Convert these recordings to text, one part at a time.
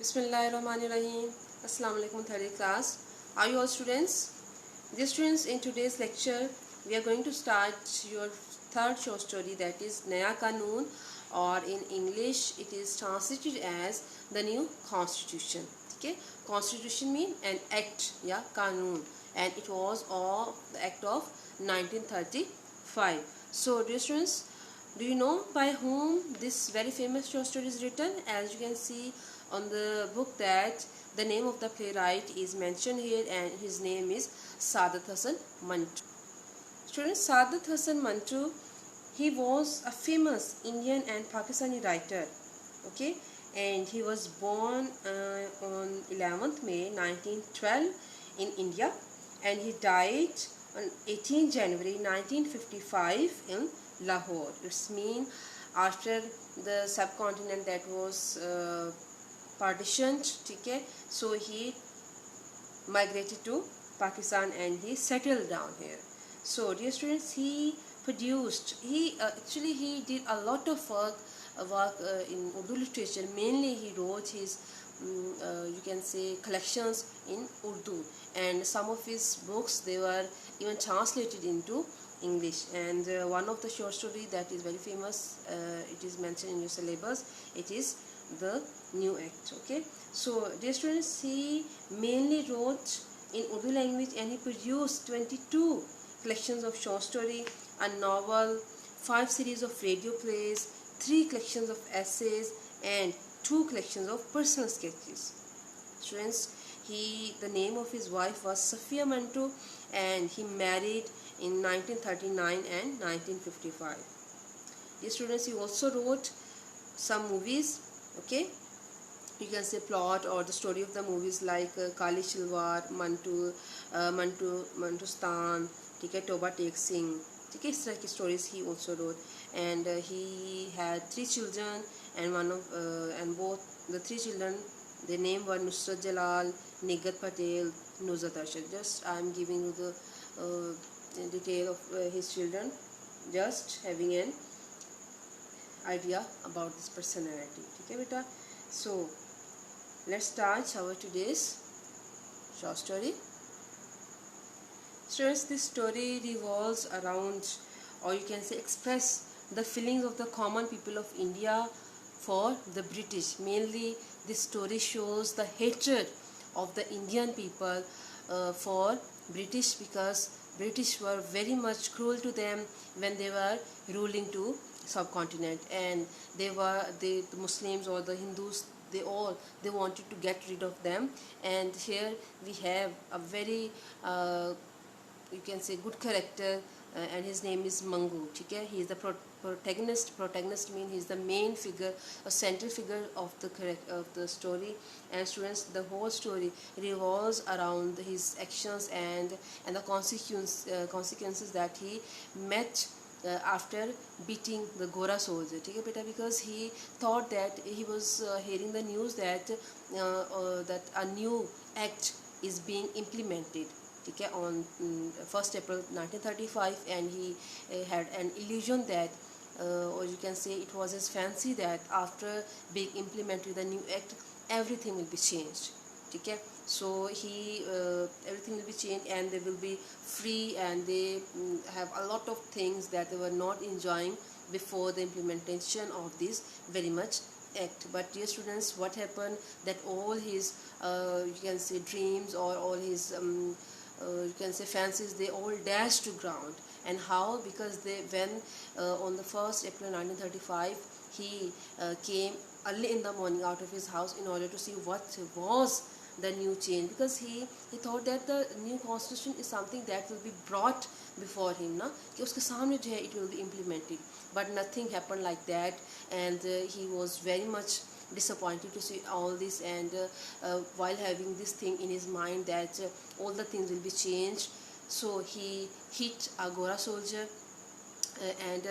Bismillahirrahmanirrahim. Assalamu alaikum, third class. Are you all students? Dear students, in today's lecture, we are going to start your third short story, that is Naya Kanun, or in English it is translated as the new constitution. Okay, constitution means an act, yeah, Kanun, and it was all the act of 1935. So dear students, do you know by whom this very famous short story is written? As you can see on the book that the name of the playwright is mentioned here, and his name is Saadat Hasan Manto. Students, Saadat Hasan Manto, he was a famous Indian and Pakistani writer. Okay, and he was born on 11th May 1912 in India, and he died on 18 January 1955 in Lahore. It's mean after the subcontinent that was partitioned, okay, so he migrated to Pakistan and he settled down here. So dear students, he did a lot of work in Urdu literature. Mainly he wrote his you can say collections in Urdu, and some of his books, they were even translated into English. And one of the short story that is very famous, it is mentioned in your syllabus, it is the New Act. Okay, so dear students, he mainly wrote in Urdu language, and he produced 22 collections of short story, a novel, 5 series of radio plays, 3 collections of essays, and 2 collections of personal sketches. Students, the name of his wife was Safia Manto, and he married in 1939 and 1955. Dear students, he also wrote some movies. Okay, you can say plot or the story of the movies like Kali Shilwar, Mantustan, Toba Tek Singh. इस तरह की stories he also wrote, and he had 3 children, and both the 3 children, their name were Nusrat Jalal, Nigat Patel, Nuzhat Arshad. Just I am giving you the detail of his children, just having an idea about this personality. Okay, beta. So let's start our today's short story. Students, this story revolves around, or you can say express, the feelings of the common people of India for the British. Mainly this story shows the hatred of the Indian people for British, because British were very much cruel to them when they were ruling to subcontinent, and the Muslims or the Hindus, they wanted to get rid of them. And here we have a very you can say good character, and his name is Mangu. Okay, he is the protagonist. Protagonist means he is the main figure, a central figure of the story. And students, the whole story revolves around his actions and the consequences that he met after beating the Gora soldier. Because he thought that he was hearing the news that that a new act is being implemented on 1st April 1935, and he had an illusion that or you can say it was his fancy that after being implemented the new act, everything will be changed. Okay, so everything will be changed, and they will be free, and they have a lot of things that they were not enjoying before the implementation of this very much act. But dear students, what happened, that all his you can say dreams, or all his you can say fancies, they all dashed to ground. And how? Because when on the 1st April 1935 he came early in the morning out of his house in order to see what was the new change, because he thought that the new constitution is something that will be brought before him, na कि उसके सामने जो है it will be implemented. But nothing happened like that, and he was very much disappointed to see all this. And while having this thing in his mind that all the things will be changed, so he hit a Gora soldier, and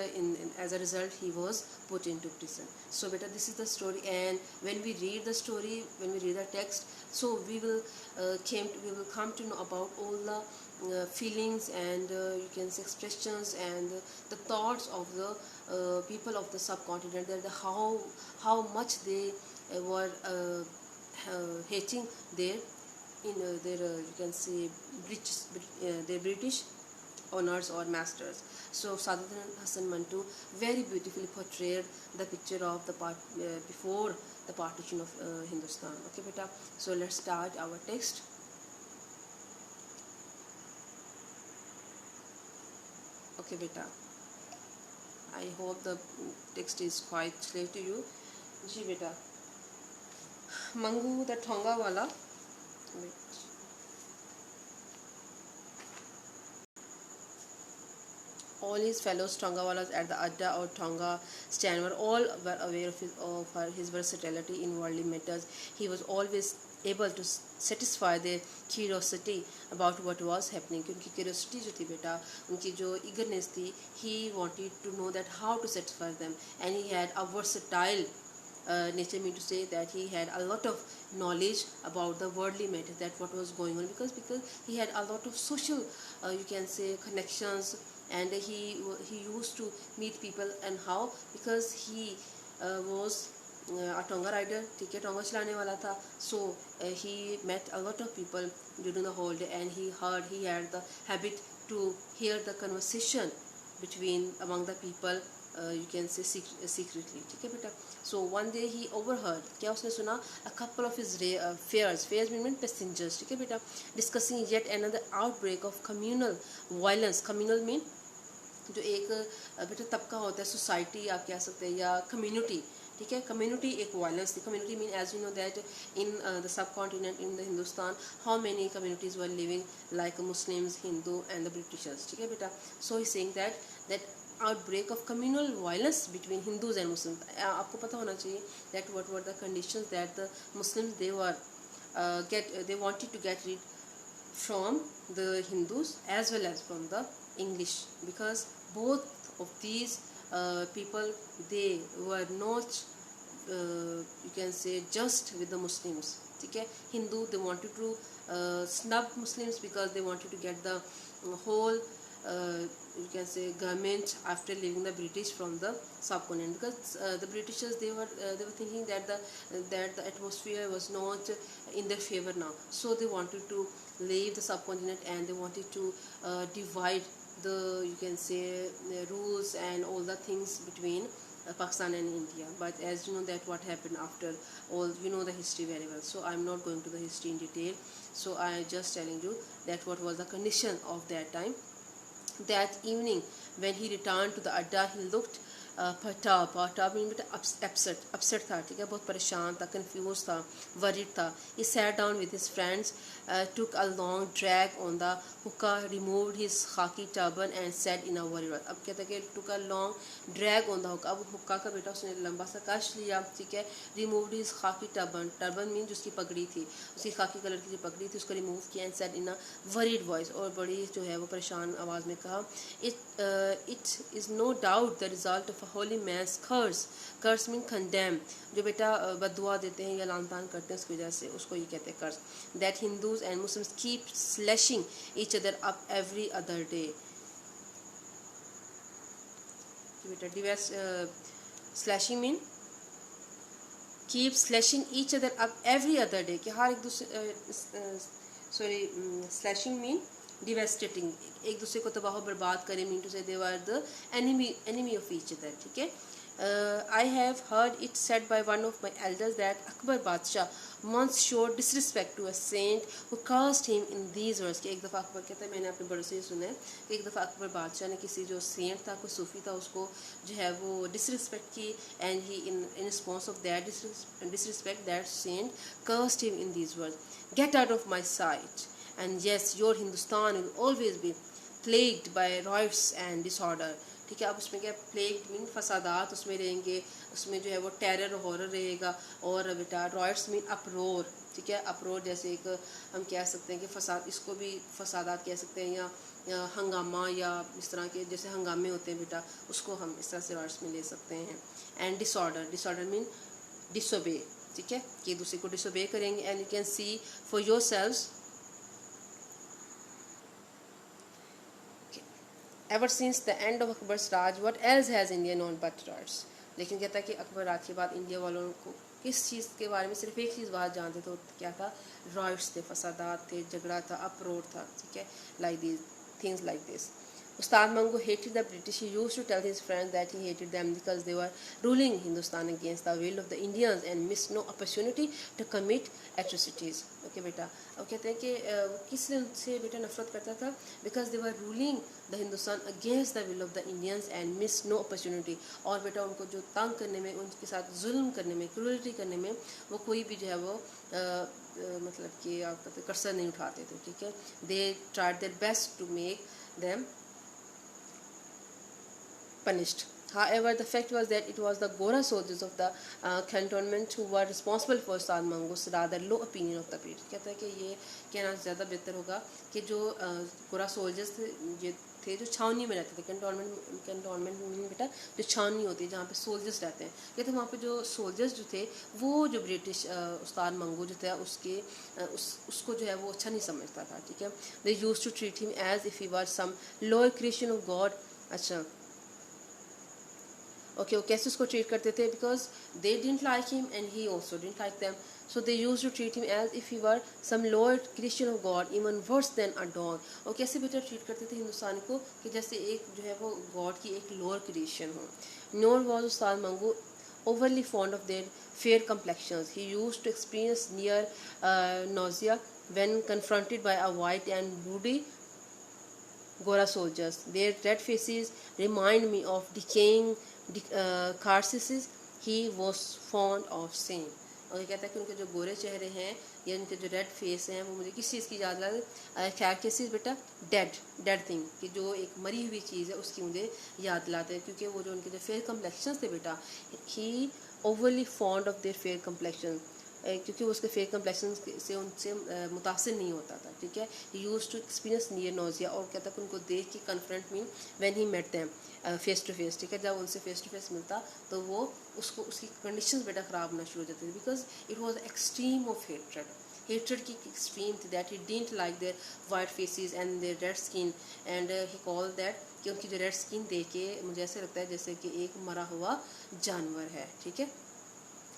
as a result he was put into prison. So beta, this is the story, and when we read the story, when we read the text, so we will come to know about all the feelings and you can say expressions and the thoughts of the people of the subcontinent, that how much they were hating their you can say their British owners or masters. So Sadaruddin Hasan Manto very beautifully portrayed the picture of the before the partition of Hindustan. Okay, beta. So let's start our text. Okay, beta. I hope the text is quite clear to you. Ji beta. Mangu the Tonga wala. Wait. All his fellows Tongawalas at the Adda or Tonga stand were all were aware of his versatility in worldly matters. He was always able to satisfy their curiosity about what was happening. क्योंकि curiosity जो थी बेटा, उनकी जो eagerness थी, he wanted to know that how to satisfy them, and he had a versatile nature, mean to say that he had a lot of knowledge about the worldly matters, that what was going on, because he had a lot of social you can say connections, and he used to meet people. And how? Because he was a Tonga rider, ठीक है, Tonga चलाने वाला था. So he met a lot of people during the whole day, and he had the habit to hear the conversation among the people, you can say secretly, ठीक है बेटा. So one day he overheard, क्या उसने सुना, a couple of his fares mean passengers, ठीक है बेटा, discussing yet another outbreak of communal violence. Communal mean जो एक बेटा तबका होता है, सोसाइटी आप कह सकते हैं, या कम्युनिटी, ठीक है. कम्युनिटी एक वायलेंस थी. Community mean as you know that in the subcontinent in the Hindustan how many communities were living like Muslims, Hindu and the Britishers, ठीक है बेटा. So he saying that outbreak of communal violence between Hindus and Muslims. आपको पता होना चाहिए that what were the conditions that the Muslims they wanted to get rid from the Hindus as well as from the English, because both of these people, they were not you can say just with the Muslims, ठीक है. Hindu, they wanted to snub Muslims because they wanted to get the whole you can say government after leaving the British from the subcontinent, because the Britishers, they were thinking that the atmosphere was not in their favor now. So they wanted to leave the subcontinent, and they wanted to divide the, you can say, the rules and all the things between Pakistan and India. But as you know that what happened after all, you know the history very well, so I'm not going to the history in detail. So I just telling you that what was the condition of that time. That evening when he returned to the Adda, he looked perturbed mean upset था, ठीक है, बहुत परेशान था, confused था, worried था. He sat down with his friends, took a long drag on the hookah, removed his khaki turban and said in a worried voice. अब कहता है कि took a long drag on the hookah. अब हुक्का का बेटा उसने लंबा सा कश लिया, ठीक है. removed his khaki turban mean जिसकी पगड़ी थी, उसकी खाकी कलर की जो पगड़ी थी उसको remove किया, and said in a worried voice, और बड़ी जो है वो परेशान आवाज़ में कहा, it is no doubt the result of a holy man's curse mean condemn, जो बेटा बददुआ देते हैं या लान तान करते हैं उसकी वजह से, उसको ये कहते हैं curse. That Hindus and Muslims keep slashing each other up every other day. बेटा slashing mean keep slashing each other up every other day, कि हर एक दूसरे slashing mean devastating, एक दूसरे को तबाह बर्बाद करें, mean to say they were the enemy of each other, ठीक है. I have heard it said by one of my elders that Akbar Badshah once showed disrespect to a saint who cursed him in these words, कि एक दफ़ा अकबर कहता है, मैंने अपने बड़ों से सुना है कि एक दफ़ा अकबर बादशाह ने किसी जो सेंट था, कोई सूफी था, उसको जो है वो disrespect की, and he in response of that disrespect, that saint cursed him in these words, get out of my sight, and yes, your Hindustan will always be plagued by riots and disorder, ठीक है. अब उसमें क्या, plague mean फसादात उसमें रहेंगे, उसमें जो है वो टेरर हॉरर रहेगा, और बेटा रॉयट्स मीन अप्रोर, ठीक है. अप्रोर जैसे एक हम कह सकते हैं कि फसाद, इसको भी फसादात कह सकते हैं, या हंगामा, या इस तरह के जैसे हंगामे होते हैं बेटा, उसको हम इस तरह से रॉयट्स में ले सकते हैं. एंड डिसऑर्डर मीन डिसोबे, ठीक है, कि एक दूसरे को डिसोबे करेंगे. And you can see for your selves, ever since the end of Akbar's Raj, what else has India known but riots? लेकिन कहता है कि अकबर राज के बाद इंडिया वालों को किस चीज़ के बारे में सिर्फ एक चीज़ बाहर जानते थे, क्या था, रॉयट्स थे, फसादात थे, झगड़ा था, अप्रोर था, ठीक है, like this things like this. Ustad Mangu hated the British. He used to tell his friends that he hated them because they were ruling Hindustan against the will of the Indians and missed no opportunity to commit atrocities. Okay बेटा, अब कहते हैं कि किस से बेटा नफरत करता था, because they were ruling the Hindustan against the will of the Indians and missed no opportunity. और बेटा उनको जो तंग करने में, उनके साथ जुल्म करने में, क्रूरल्टी करने में वो कोई भी जो है वो मतलब कि आप कहते कसर नहीं उठाते थे, ठीक है. They tried their best to make them punished. However, the fact was that it was the Gora soldiers of the cantonment who were responsible for Ustad Mangu's rather low opinion of the British. कहता है कि ये कहना ज़्यादा बेहतर होगा कि जो गोरा सोल्जर्स थे जो छावनी में रहते थे, कैंटोनमेंट में बेटा जो छावनी होती है जहाँ पे सोल्जर्स रहते हैं, कहते वहाँ पे जो सोल्जर्स जो थे वो जो ब्रिटिश उस्ताद मंगू जो था उसको जो है वो अच्छा नहीं समझता था, ठीक है. They used to treat him as if he was some lower creation of God. अच्छा ओके, वो कैसे उसको ट्रीट करते थे, because they didn't like him and he also didn't like them, so they use to treat him as if he were some lower creation of God, even worse than a dog. और कैसे बेटा treat करते थे हिंदुस्तान को कि जैसे एक जो है वो गॉड की एक लोअर क्रिएशन हो. नोर was Ustad Mangu overly fond of their fair complexions. He used to experience near nausea when confronted by a white and broody Gora soldiers. Their red faces remind me of decaying carcasses he was fond of seeing. और ये कहता है कि उनके जो गोरे चेहरे हैं या उनके जो रेड फेस हैं वो मुझे किस चीज़ की याद दिलाते, carcasses बेटा डेड थिंग, कि जो एक मरी हुई चीज़ है उसकी मुझे याद दिलाते हैं, क्योंकि वो जो उनके जो फेयर कम्प्लेक्शंस थे बेटा, he overly fond of their fair complexion, क्योंकि वो उसके फेयर कम्प्लेक्शन से उनसे मुतासिर नहीं होता था, ठीक है. He use to experience near nausea, और कहता है कि उनको देख के confront mean when he met them face to face, ठीक है. जब उनसे फेस टू फेस मिलता तो वो उसको उसकी कंडीशंस बेटा ख़राब होना शुरू हो जाती थी, because it was extreme of hatred की एक्सट्रीम थी, that he didn't like their white faces and their red skin, and he call that कि उनकी जो रेड स्किन देख के मुझे ऐसे लगता है जैसे कि एक मरा हुआ जानवर है, ठीक है.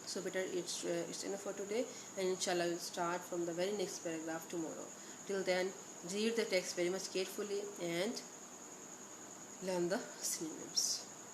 So better it's enough for today, and inshallah we'll start from the very next paragraph tomorrow. Till then, read the text very much carefully and learn the synonyms.